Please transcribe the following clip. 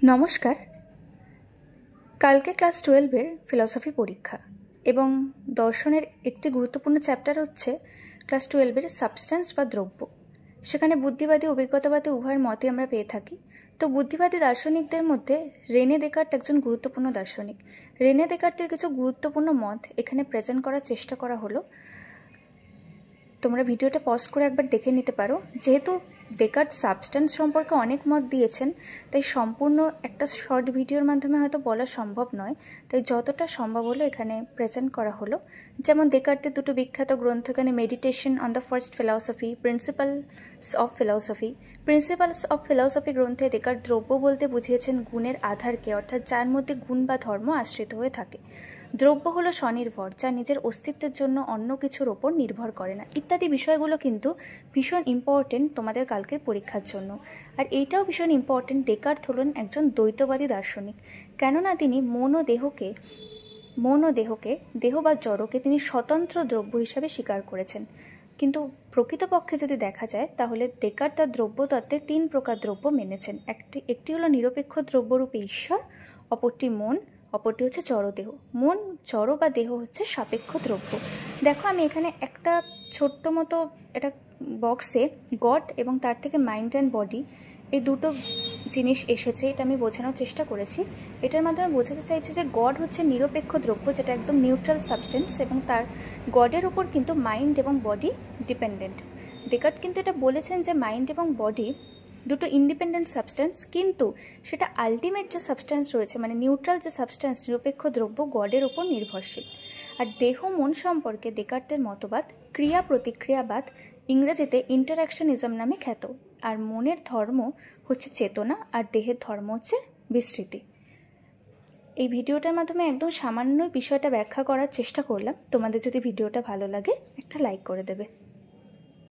नमस्कार। कल के क्लास 12 फिलसफी परीक्षा एवं दर्शनेर एकटी गुरुत्वपूर्ण चैप्टार होच्छे क्लास 12 सबस्टेंस बा द्रव्य। सेखाने बुद्धिवादी अभिज्ञतावादी उभय मतई आमरा पेये थाकी। तो बुद्धिवादी दार्शनिकदेर मध्य रेने देकार्त एकजन गुरुत्वपूर्ण दार्शनिक। रेने देकार्तेर किछु गुरुत्वपूर्ण मत एखाने प्रेजेंट करार चेष्टा करा हलो। तोमरा भिडियोटा पज करे एकबार देखे निते पारो। जेहेतु डेकार्ट सबस्टेंस सम्पर्के अनेक मत दिएछेन ताई सम्पूर्ण एकटा शर्ट भिडियोर माध्यमे हयतो बला सम्भव नय, ताई जतटा सम्भव हलो एखाने प्रेजेंट करा हलो। जेमन डेकार्टेर दुटो विख्यात ग्रंथ एखाने meditation on the first philosophy, principles of philosophy. Principles of philosophy ग्रंथे डेकार्ट द्रव्य बोलते बुझिয়েছেন गुणेर आधारके, अर्थात जार मध्य गुण बा धर्म आश्रित हये थाके। द्रव्य हलो स्वनिर्भर, जा निजेर अस्तित्वेर जन्य अन्य किछुर ओपर निर्भर करे ना, इत्यादि विषयगुलो किन्तु भीषण इम्पोर्टेंट तोमादेर कालकेर परीक्षार जन्य। आर एटाओ भीषण इम्पोर्टेंट, डेकार्ट हलेन एकजन द्वैतवादी दार्शनिक। केनना तिनि मन ओ देहके देह बा जड़के तिनि स्वतंत्र द्रव्य हिसेबे स्वीकार करेछेन। किन्तु प्रकृतपक्षे यदि देखा जाए ताहले डेकार्ट तार द्रव्य तत्त्वे तीन प्रकार द्रव्य मेनेछेन। एकटी हलो निरपेक्ष द्रव्यरूपे ईश्वर, अपरटी मन, अपरटी हच्छे जड़देह। मन जड़ बा देह हच्छे सापेक्ष द्रव्य। देखो आमी एखाने एकटा छोट्ट मतो एटा बक्से गड एबं तार थेके माइंड एंड बडी এই দুটো জিনিস এসেছে, এটা আমি বোঝানোর চেষ্টা করেছি। এটার মাধ্যমে বোঝাতে চাইছি যে গড হচ্ছে নিরপেক্ষ দ্রব্য, যেটা একদম নিউট্রাল সাবস্টেন্স, এবং তার গডের উপর কিন্তু মাইন্ড এবং বডি ডিপেন্ডেন্ট। ডেকার্ট কিন্তু এটা বলেছেন যে মাইন্ড এবং বডি দুটো ইন্ডিপেন্ডেন্ট সাবস্টেন্স, কিন্তু সেটা আলটিমেট যে সাবস্টেন্স রয়েছে মানে নিউট্রাল যে সাবস্টেন্স নিরপেক্ষ দ্রব্য গডের উপর নির্ভরশীল। আর দেহ মন সম্পর্কে ডেকার্টের মতবাদ ক্রিয়া প্রতিক্রিয়াবাদ, ইংরেজিতে ইন্টারঅ্যাকশনিজম নামে খ্যাত। আর মনের ধর্ম হচ্ছে চেতনা, আর দেহের ধর্ম হচ্ছে বিস্মৃতি। এই ভিডিওটার মাধ্যমে একদম সামান্য বিষয়টা ব্যাখ্যা করার চেষ্টা করলাম। তোমাদের যদি ভিডিওটা ভালো লাগে একটা লাইক করে দেবে।